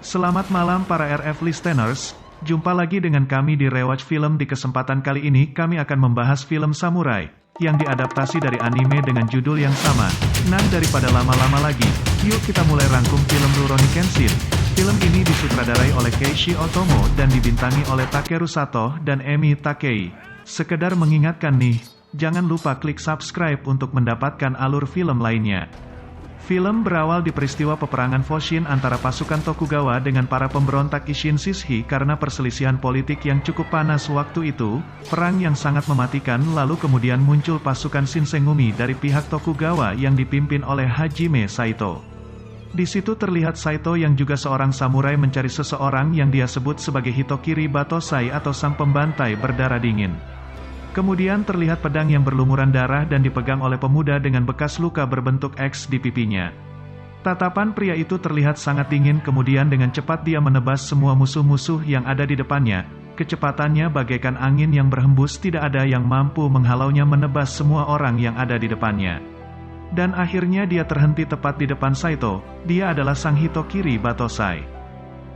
Selamat malam para RF listeners, jumpa lagi dengan kami di Rewatch Film. Di kesempatan kali ini kami akan membahas film samurai, yang diadaptasi dari anime dengan judul yang sama. Nah daripada lama-lama lagi, yuk kita mulai rangkum film Rurouni Kenshin. Film ini disutradarai oleh Keiichi Otomo dan dibintangi oleh Takeru Sato dan Emi Takei. Sekedar mengingatkan nih, jangan lupa klik subscribe untuk mendapatkan alur film lainnya. Film berawal di peristiwa peperangan Foshin antara pasukan Tokugawa dengan para pemberontak Isshin Shishi karena perselisihan politik yang cukup panas waktu itu, perang yang sangat mematikan. Lalu kemudian muncul pasukan Shinsengumi dari pihak Tokugawa yang dipimpin oleh Hajime Saito. Di situ terlihat Saito yang juga seorang samurai mencari seseorang yang dia sebut sebagai Hitokiri Batosai atau sang pembantai berdarah dingin. Kemudian terlihat pedang yang berlumuran darah dan dipegang oleh pemuda dengan bekas luka berbentuk X di pipinya. Tatapan pria itu terlihat sangat dingin, kemudian dengan cepat dia menebas semua musuh-musuh yang ada di depannya. Kecepatannya bagaikan angin yang berhembus, tidak ada yang mampu menghalaunya, menebas semua orang yang ada di depannya. Dan akhirnya dia terhenti tepat di depan Saito. Dia adalah sang Hitokiri Batosai.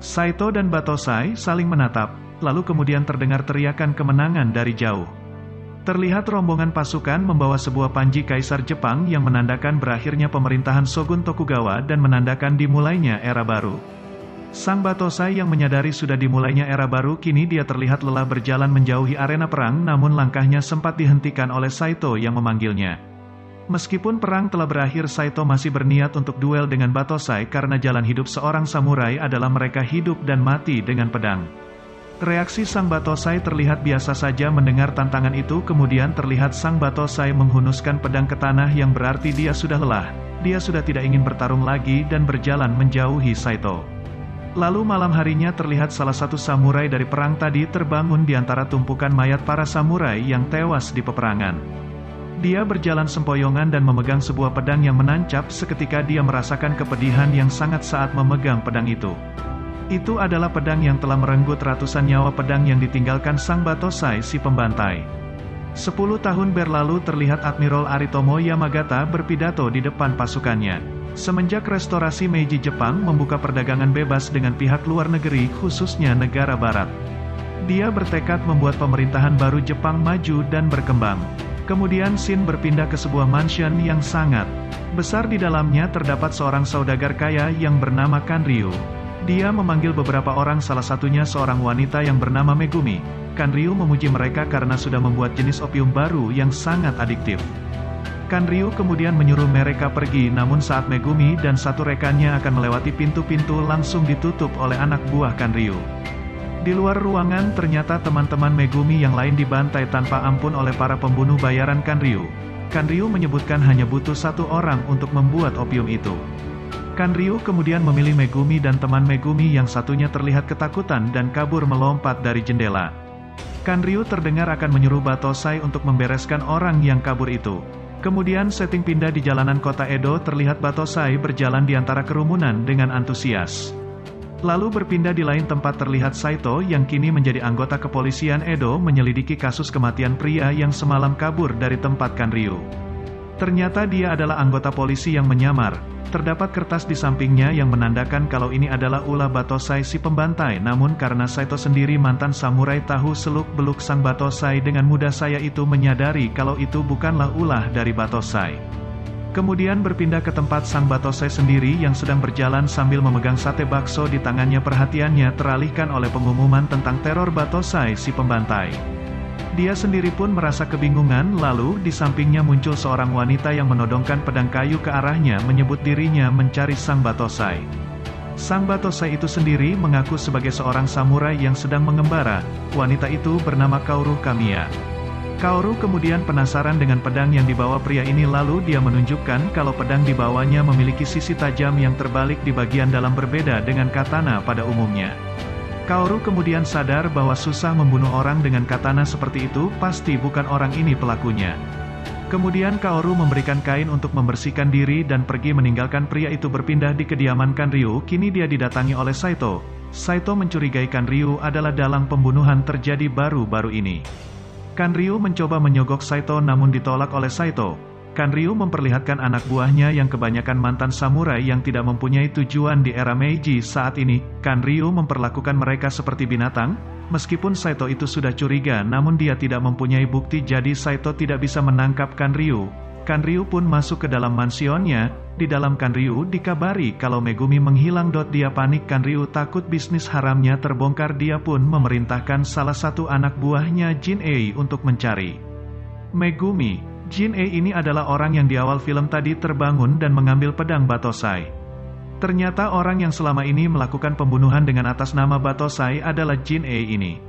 Saito dan Batosai saling menatap, lalu kemudian terdengar teriakan kemenangan dari jauh. Terlihat rombongan pasukan membawa sebuah panji Kaisar Jepang yang menandakan berakhirnya pemerintahan Shogun Tokugawa dan menandakan dimulainya era baru. Sang Batosai yang menyadari sudah dimulainya era baru, kini dia terlihat lelah berjalan menjauhi arena perang, namun langkahnya sempat dihentikan oleh Saito yang memanggilnya. Meskipun perang telah berakhir, Saito masih berniat untuk duel dengan Batosai karena jalan hidup seorang samurai adalah mereka hidup dan mati dengan pedang. Reaksi sang Batosai terlihat biasa saja mendengar tantangan itu, kemudian terlihat sang Batosai menghunuskan pedang ke tanah yang berarti dia sudah lelah. Dia sudah tidak ingin bertarung lagi dan berjalan menjauhi Saito. Lalu malam harinya terlihat salah satu samurai dari perang tadi terbangun di antara tumpukan mayat para samurai yang tewas di peperangan. Dia berjalan sempoyongan dan memegang sebuah pedang yang menancap. Seketika dia merasakan kepedihan yang sangat saat memegang pedang itu. Itu adalah pedang yang telah merenggut ratusan nyawa, pedang yang ditinggalkan sang Batosai si pembantai. 10 tahun berlalu terlihat Admiral Aritomo Yamagata berpidato di depan pasukannya. Semenjak restorasi Meiji, Jepang membuka perdagangan bebas dengan pihak luar negeri, khususnya negara barat. Dia bertekad membuat pemerintahan baru Jepang maju dan berkembang. Kemudian Shin berpindah ke sebuah mansion yang sangat besar. Di dalamnya terdapat seorang saudagar kaya yang bernama Kanryu. Dia memanggil beberapa orang, salah satunya seorang wanita yang bernama Megumi. Kanryu memuji mereka karena sudah membuat jenis opium baru yang sangat adiktif. Kanryu kemudian menyuruh mereka pergi, namun saat Megumi dan satu rekannya akan melewati pintu-pintu langsung ditutup oleh anak buah Kanryu. Di luar ruangan ternyata teman-teman Megumi yang lain dibantai tanpa ampun oleh para pembunuh bayaran Kanryu. Kanryu menyebutkan hanya butuh satu orang untuk membuat opium itu. Kanryu kemudian memilih Megumi dan teman Megumi yang satunya terlihat ketakutan dan kabur melompat dari jendela. Kanryu terdengar akan menyuruh Batosai untuk membereskan orang yang kabur itu. Kemudian setting pindah di jalanan kota Edo, terlihat Batosai berjalan di antara kerumunan dengan antusias. Lalu berpindah di lain tempat terlihat Saito yang kini menjadi anggota kepolisian Edo menyelidiki kasus kematian pria yang semalam kabur dari tempat Kanryu. Ternyata dia adalah anggota polisi yang menyamar. Terdapat kertas di sampingnya yang menandakan kalau ini adalah ulah Batosai si pembantai, namun karena Saito sendiri mantan samurai tahu seluk-beluk sang Batosai, dengan mudah saya itu menyadari kalau itu bukanlah ulah dari Batosai. Kemudian berpindah ke tempat sang Batosai sendiri yang sedang berjalan sambil memegang sate bakso di tangannya. Perhatiannya teralihkan oleh pengumuman tentang teror Batosai si pembantai. Dia sendiri pun merasa kebingungan, lalu di sampingnya muncul seorang wanita yang menodongkan pedang kayu ke arahnya, menyebut dirinya mencari sang Batosai. Sang Batosai itu sendiri mengaku sebagai seorang samurai yang sedang mengembara. Wanita itu bernama Kaoru Kamiya. Kaoru kemudian penasaran dengan pedang yang dibawa pria ini, lalu dia menunjukkan kalau pedang dibawanya memiliki sisi tajam yang terbalik di bagian dalam, berbeda dengan katana pada umumnya. Kaoru kemudian sadar bahwa susah membunuh orang dengan katana seperti itu, pasti bukan orang ini pelakunya. Kemudian Kaoru memberikan kain untuk membersihkan diri dan pergi meninggalkan pria itu. Berpindah di kediaman Kanryu, kini dia didatangi oleh Saito. Saito mencurigai Kanryu adalah dalang pembunuhan terjadi baru-baru ini. Kanryu mencoba menyogok Saito namun ditolak oleh Saito. Kanryu memperlihatkan anak buahnya yang kebanyakan mantan samurai yang tidak mempunyai tujuan di era Meiji saat ini. Kanryu memperlakukan mereka seperti binatang. Meskipun Saito itu sudah curiga, namun dia tidak mempunyai bukti, jadi Saito tidak bisa menangkap Kanryu. Kanryu pun masuk ke dalam mansionnya. Di dalam Kanryu dikabari kalau Megumi menghilang. Dia panik. Kanryu takut bisnis haramnya terbongkar. Dia pun memerintahkan salah satu anak buahnya, Jin-ei, untuk mencari Megumi. Jin-ei ini adalah orang yang di awal film tadi terbangun dan mengambil pedang Batosai. Ternyata orang yang selama ini melakukan pembunuhan dengan atas nama Batosai adalah Jin-ei ini.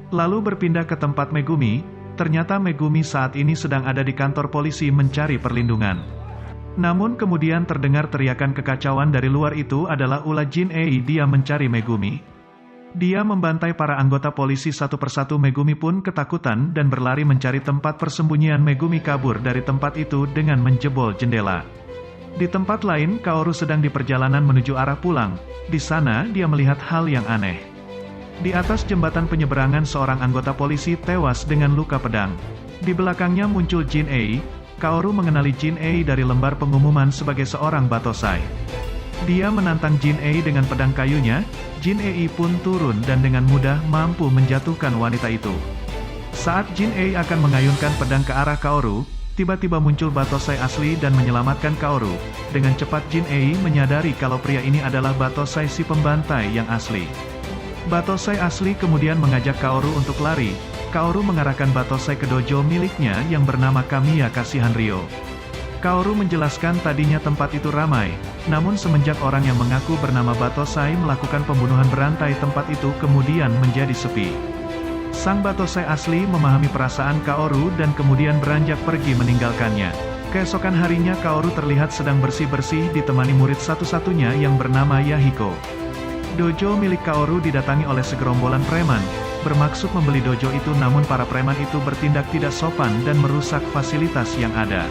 Lalu berpindah ke tempat Megumi. Ternyata Megumi saat ini sedang ada di kantor polisi mencari perlindungan. Namun kemudian terdengar teriakan kekacauan dari luar. Itu adalah ulah Jin-ei. Dia mencari Megumi. Dia membantai para anggota polisi satu persatu. Megumi pun ketakutan dan berlari mencari tempat persembunyian. Megumi kabur dari tempat itu dengan menjebol jendela. Di tempat lain, Kaoru sedang di perjalanan menuju arah pulang. Di sana, dia melihat hal yang aneh. Di atas jembatan penyeberangan, seorang anggota polisi tewas dengan luka pedang. Di belakangnya muncul Jin-ei. Kaoru mengenali Jin-ei dari lembar pengumuman sebagai seorang Batosai. Dia menantang Jin-ei dengan pedang kayunya. Jin-ei pun turun dan dengan mudah mampu menjatuhkan wanita itu. Saat Jin-ei akan mengayunkan pedang ke arah Kaoru, tiba-tiba muncul Batosai asli dan menyelamatkan Kaoru. Dengan cepat Jin-ei menyadari kalau pria ini adalah Batosai si pembantai yang asli. Batosai asli kemudian mengajak Kaoru untuk lari. Kaoru mengarahkan Batosai ke dojo miliknya yang bernama Kamiya Kashihanryo. Kaoru menjelaskan tadinya tempat itu ramai, namun semenjak orang yang mengaku bernama Batosai melakukan pembunuhan berantai, tempat itu kemudian menjadi sepi. Sang Batosai asli memahami perasaan Kaoru dan kemudian beranjak pergi meninggalkannya. Keesokan harinya Kaoru terlihat sedang bersih-bersih ditemani murid satu-satunya yang bernama Yahiko. Dojo milik Kaoru didatangi oleh segerombolan preman, bermaksud membeli dojo itu, namun para preman itu bertindak tidak sopan dan merusak fasilitas yang ada.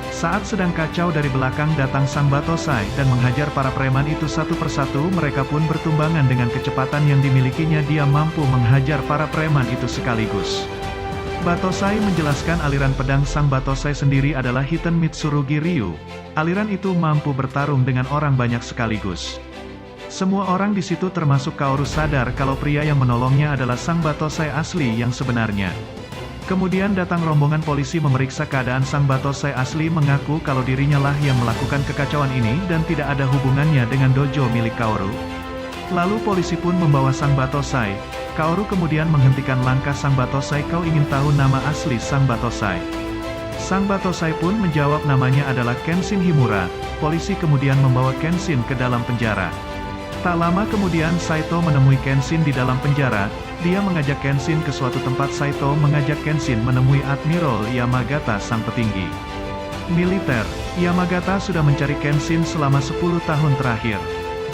Saat sedang kacau, dari belakang datang sang Batosai dan menghajar para preman itu satu persatu. Mereka pun bertumbangan. Dengan kecepatan yang dimilikinya, dia mampu menghajar para preman itu sekaligus. Batosai menjelaskan aliran pedang sang Batosai sendiri adalah Hiten Mitsurugi Ryu. Aliran itu mampu bertarung dengan orang banyak sekaligus. Semua orang di situ termasuk Kaoru sadar kalau pria yang menolongnya adalah sang Batosai asli yang sebenarnya. Kemudian datang rombongan polisi memeriksa keadaan sang Batosai asli, mengaku kalau dirinya lah yang melakukan kekacauan ini dan tidak ada hubungannya dengan dojo milik Kaoru. Lalu polisi pun membawa sang Batosai. Kaoru kemudian menghentikan langkah sang Batosai. Kau ingin tahu nama asli sang Batosai? Sang Batosai pun menjawab namanya adalah Kenshin Himura. Polisi kemudian membawa Kenshin ke dalam penjara. Tak lama kemudian Saito menemui Kenshin di dalam penjara. Dia mengajak Kenshin ke suatu tempat. Saito mengajak Kenshin menemui Admiral Yamagata, sang petinggi militer. Yamagata sudah mencari Kenshin selama 10 tahun terakhir.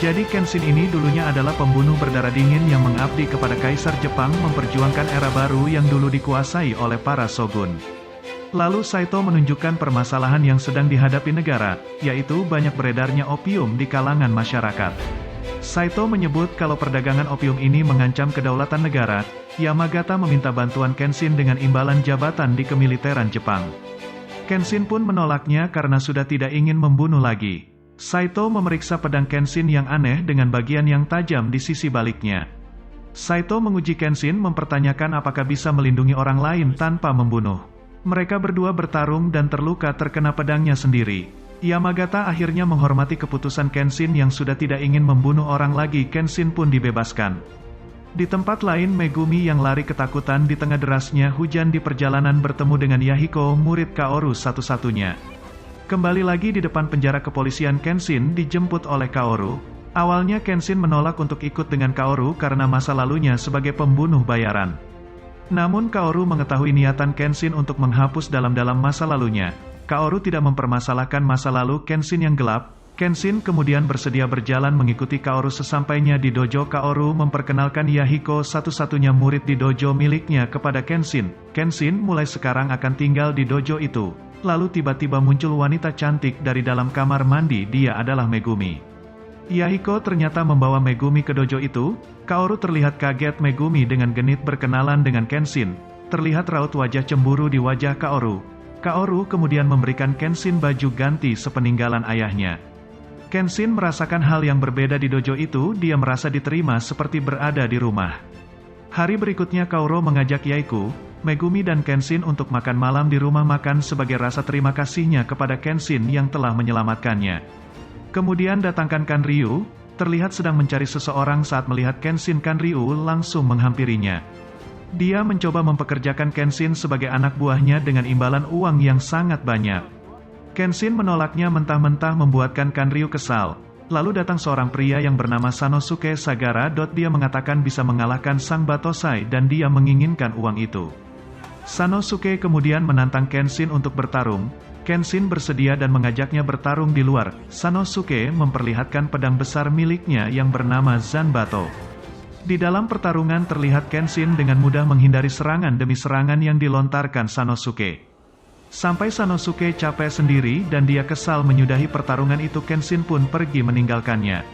Jadi Kenshin ini dulunya adalah pembunuh berdarah dingin yang mengabdi kepada Kaisar Jepang, memperjuangkan era baru yang dulu dikuasai oleh para shogun. Lalu Saito menunjukkan permasalahan yang sedang dihadapi negara, yaitu banyak beredarnya opium di kalangan masyarakat. Saito menyebut kalau perdagangan opium ini mengancam kedaulatan negara. Yamagata meminta bantuan Kenshin dengan imbalan jabatan di kemiliteran Jepang. Kenshin pun menolaknya karena sudah tidak ingin membunuh lagi. Saito memeriksa pedang Kenshin yang aneh dengan bagian yang tajam di sisi baliknya. Saito menguji Kenshin, mempertanyakan apakah bisa melindungi orang lain tanpa membunuh. Mereka berdua bertarung dan terluka terkena pedangnya sendiri. Yamagata akhirnya menghormati keputusan Kenshin yang sudah tidak ingin membunuh orang lagi. Kenshin pun dibebaskan. Di tempat lain, Megumi yang lari ketakutan di tengah derasnya hujan di perjalanan bertemu dengan Yahiko, murid Kaoru satu-satunya. Kembali lagi di depan penjara kepolisian, Kenshin dijemput oleh Kaoru. Awalnya Kenshin menolak untuk ikut dengan Kaoru karena masa lalunya sebagai pembunuh bayaran. Namun Kaoru mengetahui niatan Kenshin untuk menghapus dalam-dalam masa lalunya. Kaoru tidak mempermasalahkan masa lalu Kenshin yang gelap. Kenshin kemudian bersedia berjalan mengikuti Kaoru. Sesampainya di dojo, Kaoru memperkenalkan Yahiko, satu-satunya murid di dojo miliknya, kepada Kenshin. Kenshin mulai sekarang akan tinggal di dojo itu. Lalu tiba-tiba muncul wanita cantik dari dalam kamar mandi. Dia adalah Megumi. Yahiko ternyata membawa Megumi ke dojo itu. Kaoru terlihat kaget. Megumi dengan genit berkenalan dengan Kenshin. Terlihat raut wajah cemburu di wajah Kaoru. Kaoru kemudian memberikan Kenshin baju ganti sepeninggalan ayahnya. Kenshin merasakan hal yang berbeda di dojo itu, dia merasa diterima seperti berada di rumah. Hari berikutnya Kaoru mengajak Yaiku, Megumi dan Kenshin untuk makan malam di rumah makan sebagai rasa terima kasihnya kepada Kenshin yang telah menyelamatkannya. Kemudian datangkan Kanryu, terlihat sedang mencari seseorang saat melihat Kenshin. Kanryu langsung menghampirinya. Dia mencoba mempekerjakan Kenshin sebagai anak buahnya dengan imbalan uang yang sangat banyak. Kenshin menolaknya mentah-mentah membuatkan Kanryu kesal. Lalu datang seorang pria yang bernama Sanosuke Sagara. Dia mengatakan bisa mengalahkan sang Batosai dan dia menginginkan uang itu. Sanosuke kemudian menantang Kenshin untuk bertarung. Kenshin bersedia dan mengajaknya bertarung di luar. Sanosuke memperlihatkan pedang besar miliknya yang bernama Zanbato. Di dalam pertarungan terlihat Kenshin dengan mudah menghindari serangan demi serangan yang dilontarkan Sanosuke. Sampai Sanosuke capek sendiri dan dia kesal menyudahi pertarungan itu. Kenshin pun pergi meninggalkannya.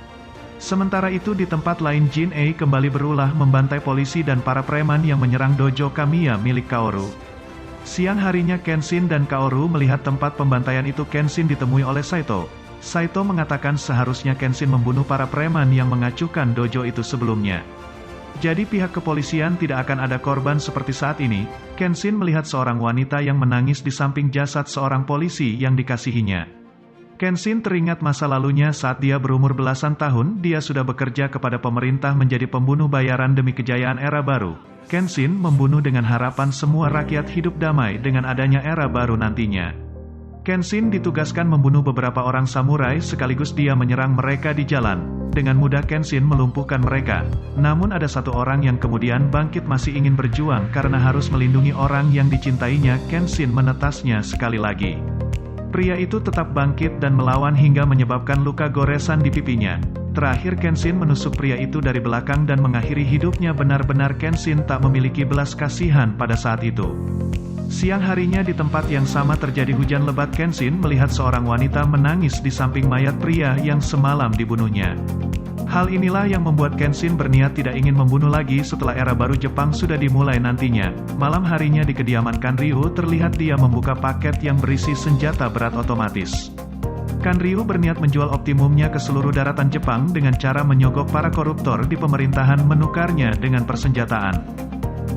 Sementara itu di tempat lain Jin-ei kembali berulah membantai polisi dan para preman yang menyerang dojo Kamiya milik Kaoru. Siang harinya Kenshin dan Kaoru melihat tempat pembantaian itu. Kenshin ditemui oleh Saito. Saito mengatakan seharusnya Kenshin membunuh para preman yang mengacuhkan dojo itu sebelumnya. Jadi pihak kepolisian tidak akan ada korban seperti saat ini. Kenshin melihat seorang wanita yang menangis di samping jasad seorang polisi yang dikasihinya. Kenshin teringat masa lalunya saat dia berumur belasan tahun. Dia sudah bekerja kepada pemerintah menjadi pembunuh bayaran demi kejayaan era baru. Kenshin membunuh dengan harapan semua rakyat hidup damai dengan adanya era baru nantinya. Kenshin ditugaskan membunuh beberapa orang samurai sekaligus dia menyerang mereka di jalan. Dengan mudah Kenshin melumpuhkan mereka. Namun ada satu orang yang kemudian bangkit masih ingin berjuang karena harus melindungi orang yang dicintainya. Kenshin menetasnya sekali lagi. Pria itu tetap bangkit dan melawan hingga menyebabkan luka goresan di pipinya. Terakhir Kenshin menusuk pria itu dari belakang dan mengakhiri hidupnya. Benar-benar Kenshin tak memiliki belas kasihan pada saat itu. Siang harinya di tempat yang sama terjadi hujan lebat. Kenshin melihat seorang wanita menangis di samping mayat pria yang semalam dibunuhnya. Hal inilah yang membuat Kenshin berniat tidak ingin membunuh lagi setelah era baru Jepang sudah dimulai nantinya. Malam harinya di kediaman Kanryu terlihat dia membuka paket yang berisi senjata berat otomatis. Kanryu berniat menjual optimumnya ke seluruh daratan Jepang dengan cara menyogok para koruptor di pemerintahan menukarnya dengan persenjataan.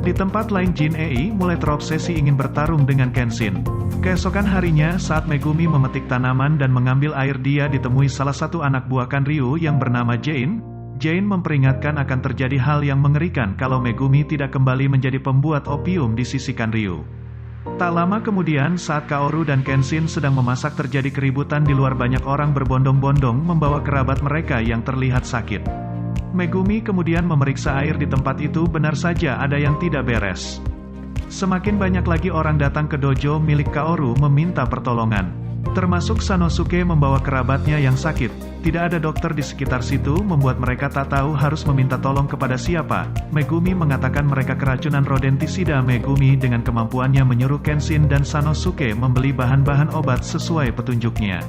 Di tempat lain Jin-ei mulai terobsesi ingin bertarung dengan Kenshin. Keesokan harinya saat Megumi memetik tanaman dan mengambil air dia ditemui salah satu anak buah Kanryu yang bernama Jane. Jane memperingatkan akan terjadi hal yang mengerikan kalau Megumi tidak kembali menjadi pembuat opium di sisi Kanryu. Tak lama kemudian saat Kaoru dan Kenshin sedang memasak terjadi keributan di luar. Banyak orang berbondong-bondong membawa kerabat mereka yang terlihat sakit. Megumi kemudian memeriksa air di tempat itu. Benar saja ada yang tidak beres. Semakin banyak lagi orang datang ke dojo milik Kaoru meminta pertolongan. Termasuk Sanosuke membawa kerabatnya yang sakit. Tidak ada dokter di sekitar situ membuat mereka tak tahu harus meminta tolong kepada siapa. Megumi mengatakan mereka keracunan rodentisida. Megumi dengan kemampuannya menyuruh Kenshin dan Sanosuke membeli bahan-bahan obat sesuai petunjuknya.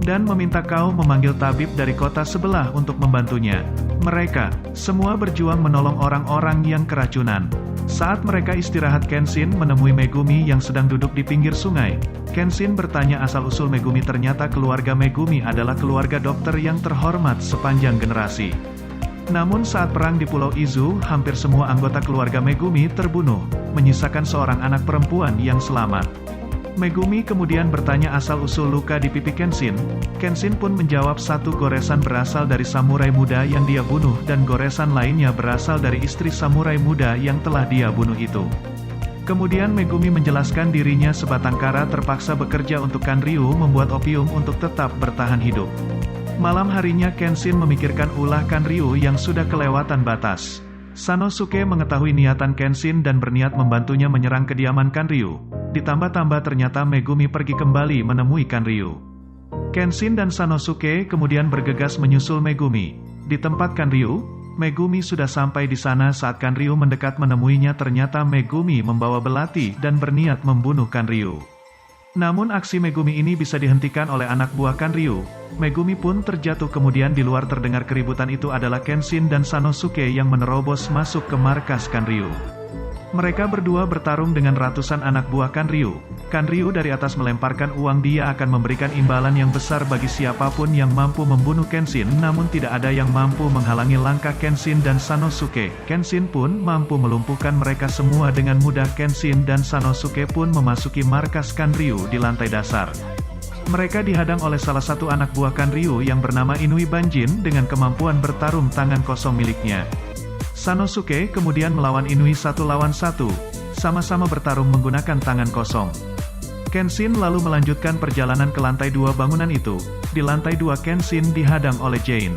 Dan meminta kaum memanggil tabib dari kota sebelah untuk membantunya. Mereka semua berjuang menolong orang-orang yang keracunan. Saat mereka istirahat Kenshin menemui Megumi yang sedang duduk di pinggir sungai. Kenshin bertanya asal-usul Megumi. Ternyata keluarga Megumi adalah keluarga dokter yang terhormat sepanjang generasi. Namun saat perang di Pulau Izu, hampir semua anggota keluarga Megumi terbunuh, menyisakan seorang anak perempuan yang selamat. Megumi kemudian bertanya asal-usul luka di pipi Kenshin. Kenshin pun menjawab satu goresan berasal dari samurai muda yang dia bunuh dan goresan lainnya berasal dari istri samurai muda yang telah dia bunuh itu. Kemudian Megumi menjelaskan dirinya sebatang kara terpaksa bekerja untuk Kanryu membuat opium untuk tetap bertahan hidup. Malam harinya Kenshin memikirkan ulah Kanryu yang sudah kelewatan batas. Sanosuke mengetahui niatan Kenshin dan berniat membantunya menyerang kediaman Kanryu. Ditambah-tambah ternyata Megumi pergi kembali menemui Kanryu. Kenshin dan Sanosuke kemudian bergegas menyusul Megumi. Di tempat Kanryu, Megumi sudah sampai di sana saat Kanryu mendekat menemuinya. Ternyata Megumi membawa belati dan berniat membunuh Kanryu. Namun aksi Megumi ini bisa dihentikan oleh anak buah Kanryu. Megumi pun terjatuh. Kemudian di luar terdengar keributan. Itu adalah Kenshin dan Sanosuke yang menerobos masuk ke markas Kanryu. Mereka berdua bertarung dengan ratusan anak buah Kanryu. Kanryu dari atas melemparkan uang, dia akan memberikan imbalan yang besar bagi siapapun yang mampu membunuh Kenshin, namun tidak ada yang mampu menghalangi langkah Kenshin dan Sanosuke. Kenshin pun mampu melumpuhkan mereka semua dengan mudah. Kenshin dan Sanosuke pun memasuki markas Kanryu di lantai dasar. Mereka dihadang oleh salah satu anak buah Kanryu yang bernama Inui Banjin dengan kemampuan bertarung tangan kosong miliknya. Sanosuke kemudian melawan Inui 1 lawan 1, sama-sama bertarung menggunakan tangan kosong. Kenshin lalu melanjutkan perjalanan ke lantai 2 bangunan itu. Di lantai 2 Kenshin dihadang oleh Jane.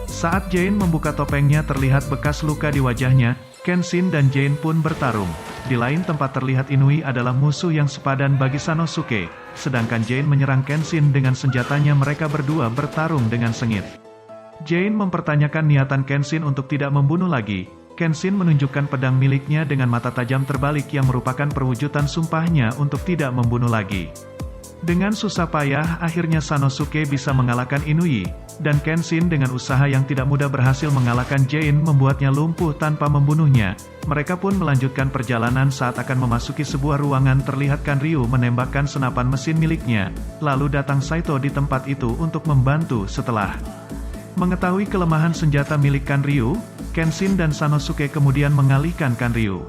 Saat Jane membuka topengnya terlihat bekas luka di wajahnya. Kenshin dan Jane pun bertarung. Di lain tempat terlihat Inui adalah musuh yang sepadan bagi Sanosuke, sedangkan Jane menyerang Kenshin dengan senjatanya. Mereka berdua bertarung dengan sengit. Jane mempertanyakan niatan Kenshin untuk tidak membunuh lagi. Kenshin menunjukkan pedang miliknya dengan mata tajam terbalik yang merupakan perwujudan sumpahnya untuk tidak membunuh lagi. Dengan susah payah, akhirnya Sanosuke bisa mengalahkan Inui, dan Kenshin dengan usaha yang tidak mudah berhasil mengalahkan Jane, membuatnya lumpuh tanpa membunuhnya. Mereka pun melanjutkan perjalanan. Saat akan memasuki sebuah ruangan, terlihat Kanryu menembakkan senapan mesin miliknya, lalu datang Saito di tempat itu untuk membantu. Setelah mengetahui kelemahan senjata milik Kanryu, Kenshin dan Sanosuke kemudian mengalihkan Kanryu.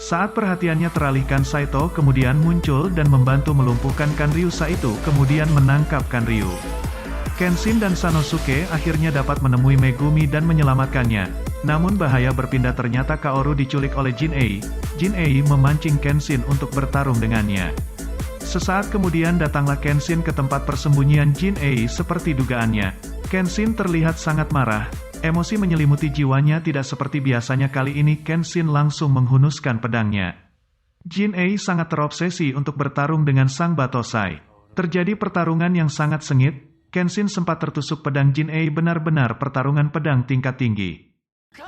Saat perhatiannya teralihkan, Saito kemudian muncul dan membantu melumpuhkan Kanryu. Saito kemudian menangkap Kanryu. Kenshin dan Sanosuke akhirnya dapat menemui Megumi dan menyelamatkannya. Namun bahaya berpindah, ternyata Kaoru diculik oleh Jin-Ei. Jin-Ei memancing Kenshin untuk bertarung dengannya. Sesaat kemudian datanglah Kenshin ke tempat persembunyian Jin-Ei seperti dugaannya. Kenshin terlihat sangat marah, emosi menyelimuti jiwanya. Tidak seperti biasanya, kali ini Kenshin langsung menghunuskan pedangnya. Jin-Ei sangat terobsesi untuk bertarung dengan sang Batosai. Terjadi pertarungan yang sangat sengit. Kenshin sempat tertusuk pedang Jin-Ei, benar-benar pertarungan pedang tingkat tinggi.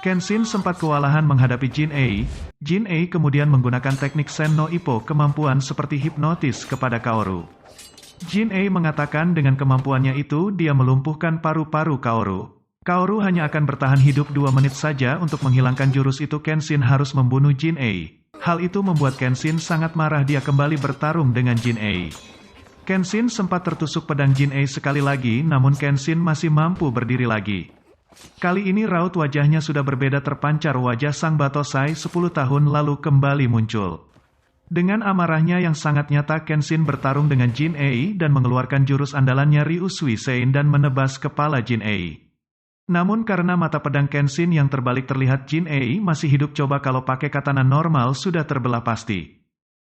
Kenshin sempat kewalahan menghadapi Jin-Ei. Jin-Ei kemudian menggunakan teknik Sen no Ippo, kemampuan seperti hipnotis, kepada Kaoru. Jin-Ei mengatakan dengan kemampuannya itu dia melumpuhkan paru-paru Kaoru. Kaoru hanya akan bertahan hidup 2 menit saja. Untuk menghilangkan jurus itu, Kenshin harus membunuh Jin-Ei. Hal itu membuat Kenshin sangat marah. Dia kembali bertarung dengan Jin-Ei. Kenshin sempat tertusuk pedang Jin-Ei sekali lagi, namun Kenshin masih mampu berdiri lagi. Kali ini raut wajahnya sudah berbeda, terpancar wajah sang Batosai 10 tahun lalu kembali muncul. Dengan amarahnya yang sangat nyata, Kenshin bertarung dengan Jin-Ei dan mengeluarkan jurus andalannya Ryusui Sein dan menebas kepala Jin-Ei. Namun karena mata pedang Kenshin yang terbalik, terlihat Jin-Ei masih hidup. Coba kalau pakai katana normal sudah terbelah pasti.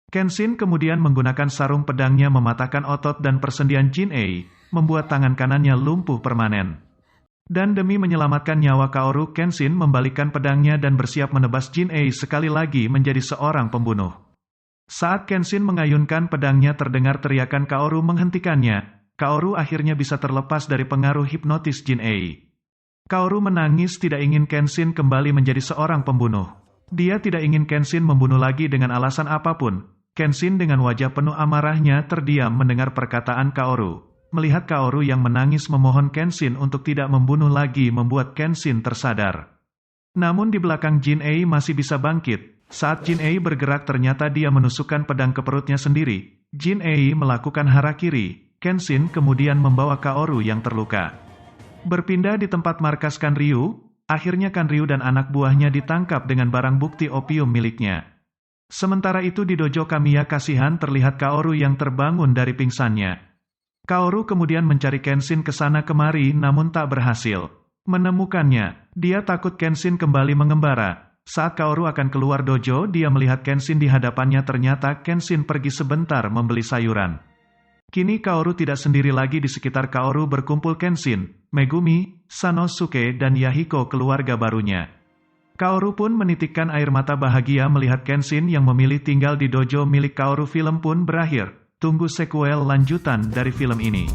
Kenshin kemudian menggunakan sarung pedangnya mematahkan otot dan persendian Jin-Ei, membuat tangan kanannya lumpuh permanen. Dan demi menyelamatkan nyawa Kaoru, Kenshin membalikkan pedangnya dan bersiap menebas Jin-Ei sekali lagi menjadi seorang pembunuh. Saat Kenshin mengayunkan pedangnya, terdengar teriakan Kaoru menghentikannya. Kaoru akhirnya bisa terlepas dari pengaruh hipnotis Jin-Ei. Kaoru menangis, tidak ingin Kenshin kembali menjadi seorang pembunuh. Dia tidak ingin Kenshin membunuh lagi dengan alasan apapun. Kenshin dengan wajah penuh amarahnya terdiam mendengar perkataan Kaoru. Melihat Kaoru yang menangis memohon Kenshin untuk tidak membunuh lagi membuat Kenshin tersadar. Namun di belakang Jin-Ei masih bisa bangkit. Saat Jin-Ei bergerak, ternyata dia menusukkan pedang ke perutnya sendiri. Jin-Ei melakukan harakiri. Kenshin kemudian membawa Kaoru yang terluka. Berpindah di tempat markas Kanryu, akhirnya Kanryu dan anak buahnya ditangkap dengan barang bukti opium miliknya. Sementara itu di dojo Kamiya Kasihan terlihat Kaoru yang terbangun dari pingsannya. Kaoru kemudian mencari Kenshin ke sana kemari namun tak berhasil menemukannya. Dia takut Kenshin kembali mengembara. Saat Kaoru akan keluar dojo, dia melihat Kenshin di hadapannya. Ternyata Kenshin pergi sebentar membeli sayuran. Kini Kaoru tidak sendiri lagi. Di sekitar Kaoru berkumpul Kenshin, Megumi, Sanosuke dan Yahiko, keluarga barunya. Kaoru pun menitikkan air mata bahagia melihat Kenshin yang memilih tinggal di dojo milik Kaoru. Film pun berakhir. Tunggu sequel lanjutan dari film ini.